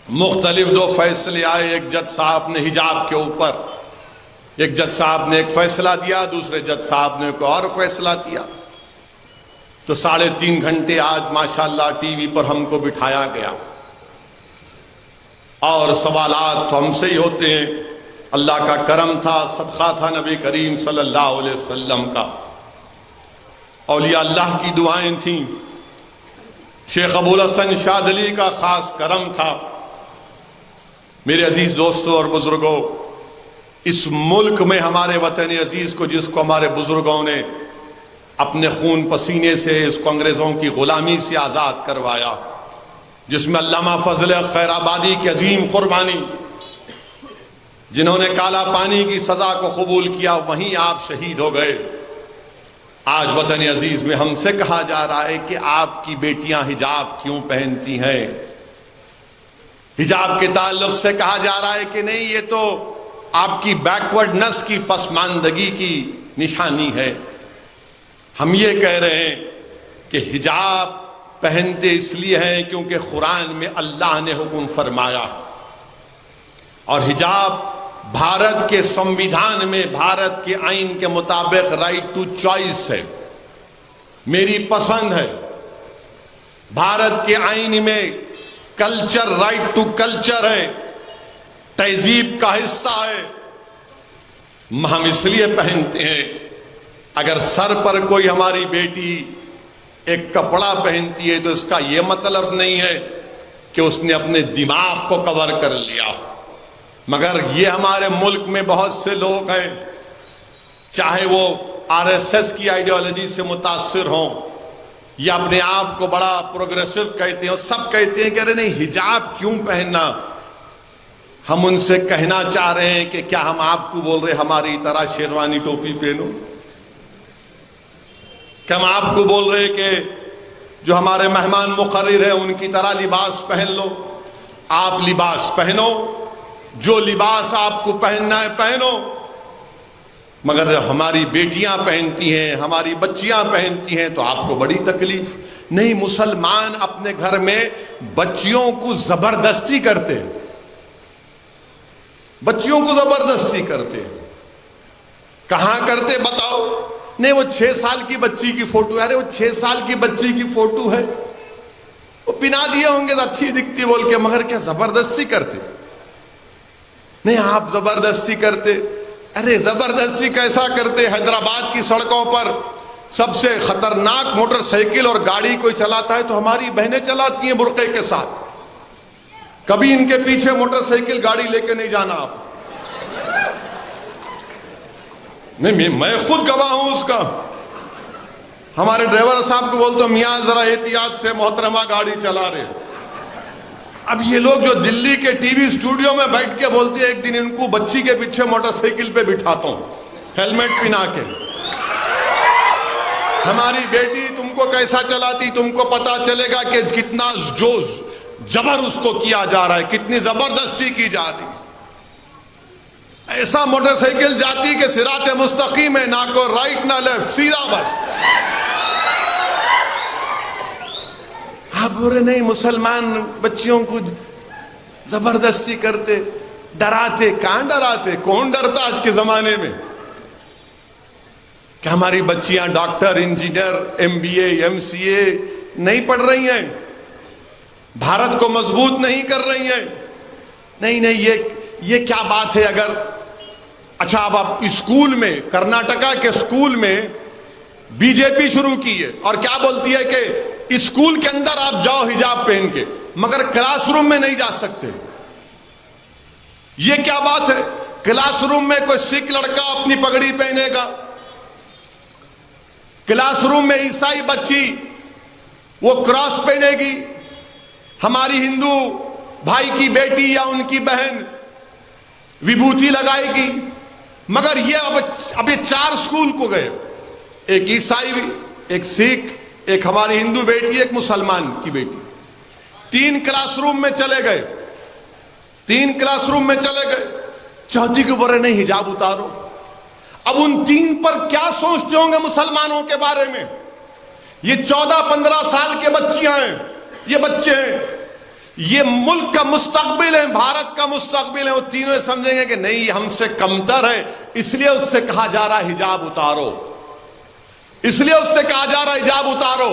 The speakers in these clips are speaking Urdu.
مختلف دو فیصلے آئے. ایک جج صاحب نے حجاب کے اوپر، ایک جج صاحب نے ایک فیصلہ دیا، دوسرے جج صاحب نے ایک اور فیصلہ دیا. تو 3.5 گھنٹے آج ماشاءاللہ ٹی وی پر ہم کو بٹھایا گیا، اور سوالات تو ہم سے ہی ہوتے ہیں. اللہ کا کرم تھا، صدقہ تھا نبی کریم صلی اللہ علیہ وسلم کا، اولیاء اللہ کی دعائیں تھیں، شیخ ابوالحسن شاذلی کا خاص کرم تھا. میرے عزیز دوستوں اور بزرگوں، اس ملک میں ہمارے وطن عزیز کو، جس کو ہمارے بزرگوں نے اپنے خون پسینے سے اس کو انگریزوں کی غلامی سے آزاد کروایا، جس میں علامہ فضل خیر آبادی کی عظیم قربانی، جنہوں نے کالا پانی کی سزا کو قبول کیا، وہیں آپ شہید ہو گئے. آج وطن عزیز میں ہم سے کہا جا رہا ہے کہ آپ کی بیٹیاں حجاب کیوں پہنتی ہیں؟ حجاب کے تعلق سے کہا جا رہا ہے کہ نہیں، یہ تو آپ کی بیکورڈنس کی، پسماندگی کی نشانی ہے. ہم یہ کہہ رہے ہیں کہ حجاب پہنتے اس لیے ہیں کیونکہ قرآن میں اللہ نے حکم فرمایا، اور حجاب بھارت کے سمویدھان میں، بھارت کے آئین کے مطابق رائٹ ٹو چوائس ہے، میری پسند ہے. بھارت کے آئین میں کلچر، رائٹ ٹو کلچر ہے، تہذیب کا حصہ ہے. ہم اس لیے پہنتے ہیں. اگر سر پر کوئی ہماری بیٹی ایک کپڑا پہنتی ہے تو اس کا یہ مطلب نہیں ہے کہ اس نے اپنے دماغ کو کور کر لیا. مگر یہ ہمارے ملک میں بہت سے لوگ ہیں، چاہے وہ RSS کی آئیڈیالوجی سے متاثر ہوں یا اپنے آپ کو بڑا پروگریسو کہتے ہیں، سب کہتے ہیں کہ ارے نہیں، حجاب کیوں پہننا. ہم ان سے کہنا چاہ رہے ہیں کہ کیا ہم آپ کو بول رہے ہماری طرح شیروانی ٹوپی پہنو؟ کہ ہم آپ کو بول رہے کہ جو ہمارے مہمان مقرر ہیں ان کی طرح لباس پہن لو؟ آپ لباس پہنو، جو لباس آپ کو پہننا ہے پہنو، مگر ہماری بیٹیاں پہنتی ہیں، ہماری بچیاں پہنتی ہیں تو آپ کو بڑی تکلیف. نہیں، مسلمان اپنے گھر میں بچیوں کو زبردستی کرتے، بچیوں کو زبردستی کرتے. کہاں کرتے بتاؤ؟ نہیں، وہ 6 سال کی بچی کی فوٹو ہے. ارے وہ 6 سال کی بچی کی فوٹو ہے، وہ پنا دیے ہوں گے اچھی دکھتی بول کے، مگر کیا زبردستی کرتے؟ نہیں، آپ زبردستی کرتے. ارے زبردستی کیسا کرتے؟ حیدرآباد کی سڑکوں پر سب سے خطرناک موٹر سائیکل اور گاڑی کوئی چلاتا ہے تو ہماری بہنیں چلاتی ہیں برقعے کے ساتھ. کبھی ان کے پیچھے موٹر سائیکل گاڑی لے کے نہیں جانا آپ. نہیں، میں خود گواہ ہوں اس کا. ہمارے ڈرائیور صاحب کو بولتا ہوں میاں ذرا احتیاط سے، محترمہ گاڑی چلا رہے. اب یہ لوگ جو دلی کے ٹی وی اسٹوڈیو میں بیٹھ کے بولتے ہیں ایک دن ان کو بچی کے پیچھے موٹر سائیکل پہ بٹھاتا ہوں ہیلمٹ پہنا کے. ہماری بیٹی تم کو کیسا چلاتی، تم کو پتا چلے گا کہ کتنا جبر اس کو کیا جا رہا ہے، کتنی زبردستی کی جا رہی. ایسا موٹر سائیکل جاتی کہ صراط مستقیم ہے، نہ کو رائٹ نہ لیفٹ، سیدھا بس. آپ بول رہے نہیں، مسلمان بچیوں کو زبردستی کرتے، ڈراتے. کہاں ڈراتے؟ کون ڈرتا آج کے زمانے میں؟ کہ ہماری بچیاں ڈاکٹر، انجینئر، MBA MCA نہیں پڑھ رہی ہیں، بھارت کو مضبوط نہیں کر رہی ہیں. نہیں، یہ کیا بات ہے؟ اگر اچھا اب آپ اسکول میں، کرناٹکا کے اسکول میں BJP شروع کی ہے اور کیا بولتی ہے کہ اسکول کے اندر آپ جاؤ حجاب پہن کے، مگر کلاس روم میں نہیں جا سکتے. یہ کیا بات ہے؟ کلاس روم میں کوئی سکھ لڑکا اپنی پگڑی پہنے گا، کلاس روم میں عیسائی بچی وہ کراس پہنے گی، ہماری ہندو بھائی کی بیٹی یا ان کی بہن وبھوتی لگائے گی. مگر یہ اب یہ 4 اسکول کو گئے، ایک عیسائی، ایک سکھ، ایک ہماری ہندو بیٹی، ایک مسلمان کی بیٹی. 3 کلاس روم میں چلے گئے، 3 کلاس روم میں چلے گئے. چوتھی کے بارے نہیں، حجاب اتارو. اب ان 3 پر کیا سوچتے ہوں گے مسلمانوں کے بارے میں؟ یہ 14-15 سال کے بچیاں ہیں، یہ بچے ہیں. یہ ملک کا مستقبل ہے، بھارت کا مستقبل ہے، وہ تینوں سمجھیں گے کہ نہیں یہ ہم سے کمتر ہے، اس لیے اس سے کہا جا رہا ہے حجاب اتارو، اس لیے اس سے کہا جا رہا ہے حجاب اتارو۔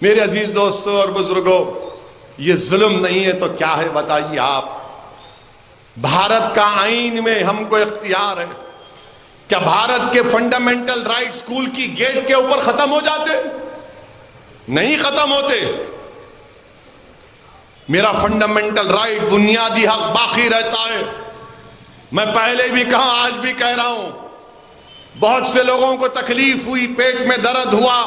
میرے عزیز دوستوں اور بزرگوں، یہ ظلم نہیں ہے تو کیا ہے بتائیے آپ؟ بھارت کا آئین میں ہم کو اختیار ہے، کیا بھارت کے فنڈامنٹل رائٹ اسکول کی گیٹ کے اوپر ختم ہو جاتے؟ نہیں ختم ہوتے۔ میرا فنڈامنٹل رائٹ، بنیادی حق باقی رہتا ہے۔ میں پہلے بھی کہا، آج بھی کہہ رہا ہوں، بہت سے لوگوں کو تکلیف ہوئی، پیٹ میں درد ہوا،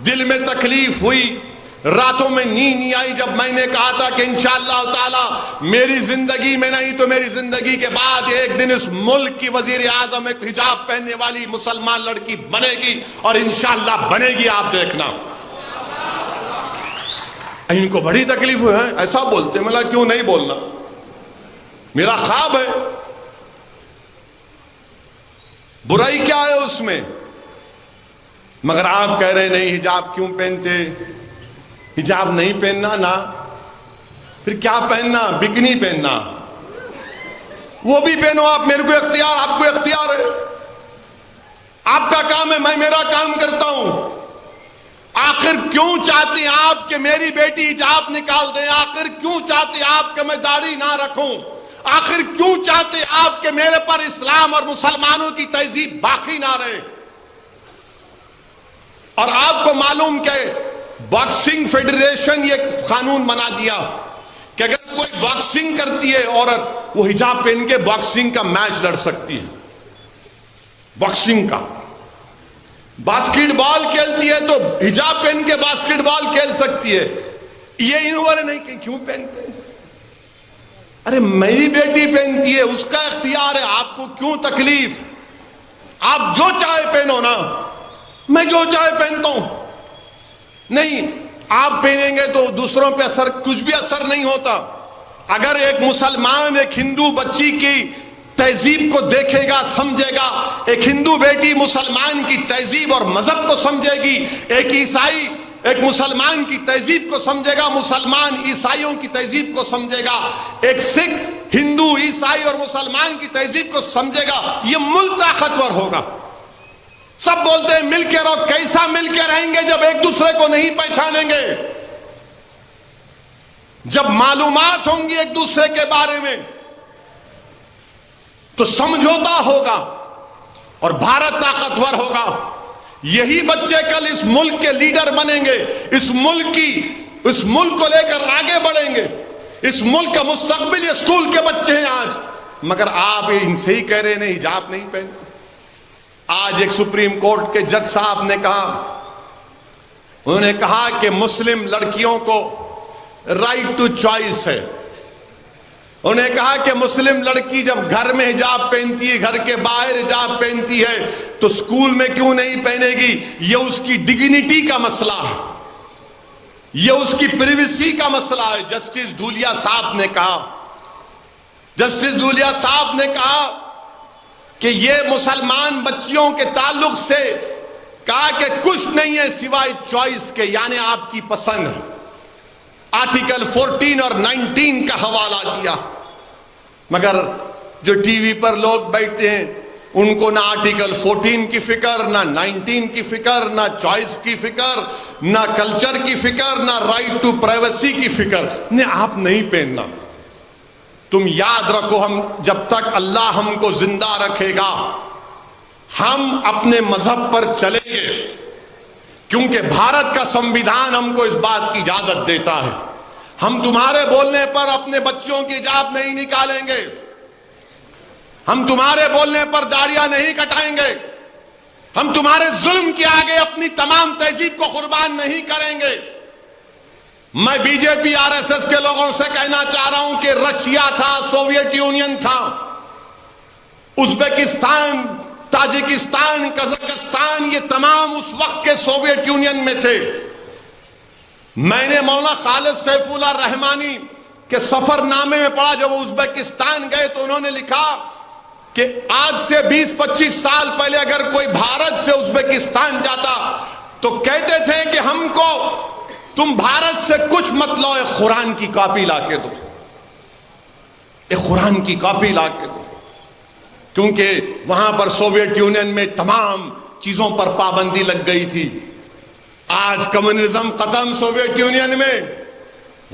دل میں تکلیف ہوئی، راتوں میں نیند نہیں آئی جب میں نے کہا تھا کہ انشاءاللہ تعالی میری زندگی میں نہیں تو میری زندگی کے بعد ایک دن اس ملک کی وزیر اعظم ایک حجاب پہننے والی مسلمان لڑکی بنے گی، اور انشاءاللہ بنے گی، آپ دیکھنا۔ ان کو بڑی تکلیف ہوئی ہے، ایسا بولتے، میں کیوں نہیں بولنا، میرا خواب ہے، برائی کیا ہے اس میں؟ مگر آپ کہہ رہے نہیں حجاب کیوں پہنتے، حجاب نہیں پہننا نا، پھر کیا پہننا؟ بکنی پہننا، وہ بھی پہنو آپ، میرے کو اختیار، آپ کو اختیار ہے، آپ کا کام ہے، میں میرا کام کرتا ہوں۔ آخر کیوں چاہتے ہیں آپ کہ میری بیٹی حجاب نکال دیں؟ آخر کیوں چاہتے ہیں آپ کہ میں داڑھی نہ رکھوں؟ آخر کیوں چاہتے ہیں آپ کہ میرے پر اسلام اور مسلمانوں کی تہذیب باقی نہ رہے؟ اور آپ کو معلوم کہ باکسنگ فیڈریشن یہ قانون بنا دیا کہ اگر کوئی باکسنگ کرتی ہے عورت، وہ حجاب پہن کے باکسنگ کا میچ لڑ سکتی ہے، باکسنگ کا۔ باسکٹ بال کھیلتی ہے تو حجاب پہن کے باسکٹ بال کھیل سکتی ہے۔ یہ انہوں نے نہیں کہ کیوں پہنتے؟ ارے میری بیٹی پہنتی ہے، اس کا اختیار ہے، آپ کو کیوں تکلیف؟ آپ جو چاہے پہنو نا، میں جو چاہے پہنتا ہوں۔ نہیں، آپ پہنیں گے تو دوسروں پہ اثر، کچھ بھی اثر نہیں ہوتا۔ اگر ایک مسلمان ایک ہندو بچی کی تہذیب کو دیکھے گا، سمجھے گا، ایک ہندو بیٹی مسلمان کی تہذیب اور مذہب کو سمجھے گی، ایک عیسائی ایک مسلمان کی تہذیب کو سمجھے گا، مسلمان عیسائیوں کی تہذیب کو سمجھے گا، ایک سکھ ہندو عیسائی اور مسلمان کی تہذیب کو سمجھے گا، یہ ملک طاقتور ہوگا۔ سب بولتے ہیں مل کے رہو، کیسا مل کے رہیں گے جب ایک دوسرے کو نہیں پہچانیں گے؟ جب معلومات ہوں گی ایک دوسرے کے بارے میں تو سمجھوتا ہوگا اور بھارت طاقتور ہوگا۔ یہی بچے کل اس ملک کے لیڈر بنیں گے، اس ملک کو لے کر آگے بڑھیں گے۔ اس ملک کا مستقبل یہ اسکول کے بچے ہیں آج، مگر آپ ان سے ہی کہہ رہے ہیں حجاب نہیں پہنتے۔ آج ایک سپریم کورٹ کے جج صاحب نے کہا، انہوں نے کہا کہ مسلم لڑکیوں کو رائٹ ٹو چوائس ہے۔ انہوں نے کہا کہ مسلم لڑکی جب گھر میں حجاب پہنتی ہے، گھر کے باہر حجاب پہنتی ہے، تو اسکول میں کیوں نہیں پہنے گی؟ یہ اس کی ڈگنیٹی کا مسئلہ ہے، یہ اس کی پریویسی کا مسئلہ ہے۔ جسٹس دھولیا صاحب نے کہا، جسٹس دھولیا صاحب نے کہا کہ یہ مسلمان بچیوں کے تعلق سے کہا کہ کچھ نہیں ہے سوائے چوائس کے، یعنی آپ کی پسند ہے۔ آرٹیکل 14 اور 19 کا حوالہ دیا، مگر جو ٹی وی پر لوگ بیٹھتے ہیں ان کو نہ آرٹیکل 14 کی فکر، نہ 19 کی فکر، نہ چوائس کی فکر، نہ کلچر کی فکر، نہ رائٹ ٹو پرائیویسی کی فکر۔ نہیں، آپ نہیں پہننا۔ تم یاد رکھو، ہم جب تک اللہ ہم کو زندہ رکھے گا ہم اپنے مذہب پر چلیں گے، کیونکہ بھارت کا سمویدھان ہم کو اس بات کی اجازت دیتا ہے۔ ہم تمہارے بولنے پر اپنے بچوں کی حجاب نہیں نکالیں گے، ہم تمہارے بولنے پر داڑیاں نہیں کٹائیں گے، ہم تمہارے ظلم کے آگے اپنی تمام تہذیب کو قربان نہیں کریں گے۔ میں B J P R S S کے لوگوں سے کہنا چاہ رہا ہوں کہ رشیا تھا، سوویت یونین تھا، ازبکستان، تاجکستان، قزاقستان، یہ تمام اس وقت کے سوویت یونین میں تھے۔ میں نے مولانا خالد سیف اللہ رحمانی کے سفر نامے میں پڑھا، جب وہ ازبکستان گئے تو انہوں نے لکھا کہ آج سے 20-25 سال پہلے اگر کوئی بھارت سے ازبکستان جاتا تو کہتے تھے کہ ہم کو تم بھارت سے کچھ مت لو، ایک قرآن کی کاپی لا کے دو، ایک قرآن کی کاپی لا کے دو، کیونکہ وہاں پر سوویت یونین میں تمام چیزوں پر پابندی لگ گئی تھی۔ آج کمیونزم ختم سوویت یونین میں،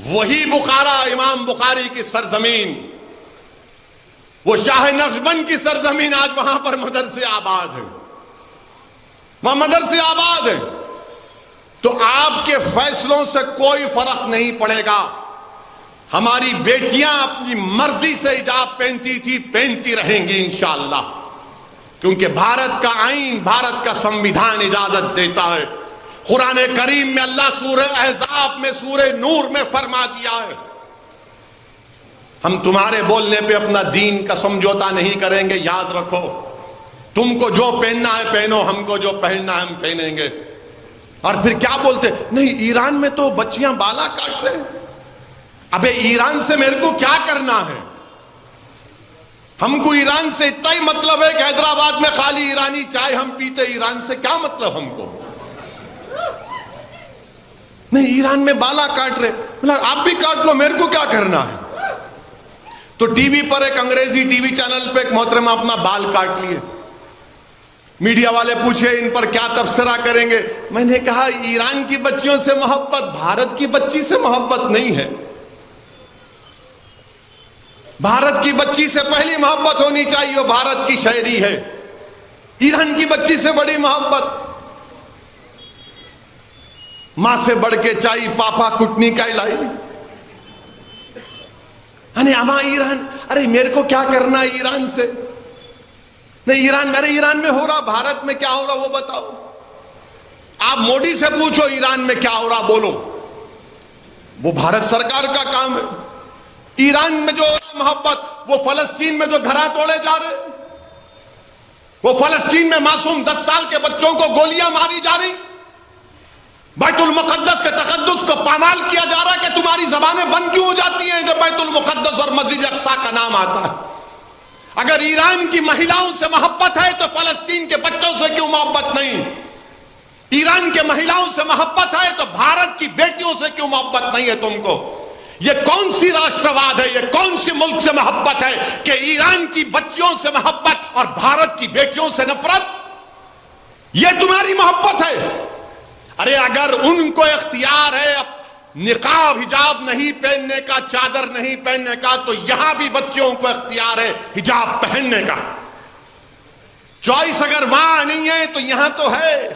وہی بخارا، امام بخاری کی سرزمین، وہ شاہ نقشبند کی سرزمین، آج وہاں پر مدرسے آباد ہیں، وہاں مدرسے آباد ہیں۔ تو آپ کے فیصلوں سے کوئی فرق نہیں پڑے گا۔ ہماری بیٹیاں اپنی مرضی سے حجاب پہنتی تھی، پہنتی رہیں گی انشاءاللہ، کیونکہ بھارت کا آئین، بھارت کا سنویدھان اجازت دیتا ہے۔ قرآن کریم میں اللہ سورہ احزاب میں، سورہ نور میں فرما دیا ہے، ہم تمہارے بولنے پہ اپنا دین کا سمجھوتا نہیں کریں گے، یاد رکھو، تم کو جو پہننا ہے پہنو، ہم کو جو پہننا ہے ہم پہنیں گے۔ اور پھر کیا بولتے، نہیں ایران میں تو بچیاں بالا کاٹ رہے ہیں۔ ابے ایران سے میرے کو کیا کرنا ہے؟ ہم کو ایران سے اتنا ہی مطلب ہے کہ حیدرآباد میں خالی ایرانی چائے ہم پیتے، ایران سے کیا مطلب ہم کو؟ نہیں ایران میں بالا کاٹ رہے، آپ بھی کاٹ لو، میرے کو کیا کرنا ہے؟ تو ٹی وی پر ایک انگریزی ٹی وی چینل پہ ایک محترمہ اپنا بال کاٹ لیے، میڈیا والے پوچھے ان پر کیا تبصرہ کریں گے؟ میں نے کہا ایران کی بچیوں سے محبت بھارت کی بچی سے محبت نہیں ہے۔ بھارت کی بچی سے پہلی محبت ہونی چاہیے، وہ بھارت کی شہری ہے۔ ایران کی بچی سے بڑی محبت، ماں سے بڑھ کے چاہیے پاپا کٹنی کا لائی۔ اما ایران، ارے میرے کو کیا کرنا ہے ایران سے؟ نہیں ایران، میرے ایران میں ہو رہا، بھارت میں کیا ہو رہا وہ بتاؤ۔ آپ مودی سے پوچھو ایران میں کیا ہو رہا بولو، وہ بھارت سرکار کا کام ہے۔ ایران میں جو محبت، وہ فلسطین میں جو گھراں توڑے جا رہے، وہ فلسطین میں معصوم 10 سال کے بچوں کو گولیاں ماری جا رہی، بیت المقدس کے تقدس کو پامال کیا جا رہا ہے، کہ تمہاری زبانیں بند کیوں ہو جاتی ہیں جب بیت المقدس اور مسجد اقصی کا نام آتا ہے؟ اگر ایران کی مہیلاؤں سے محبت ہے تو فلسطین کے بچوں سے کیوں محبت نہیں؟ ایران کے مہیلاؤں سے محبت ہے تو بھارت کی بیٹیوں سے کیوں محبت نہیں ہے تم کو؟ یہ کون سی راشٹرواد ہے، یہ کون سی ملک سے محبت ہے کہ ایران کی بچیوں سے محبت اور بھارت کی بیٹیوں سے نفرت؟ یہ تمہاری محبت ہے؟ ارے اگر ان کو اختیار ہے نقاب حجاب نہیں پہننے کا، چادر نہیں پہننے کا، تو یہاں بھی بچیوں کو اختیار ہے حجاب پہننے کا۔ چوائس اگر وہاں نہیں ہے تو یہاں تو ہے۔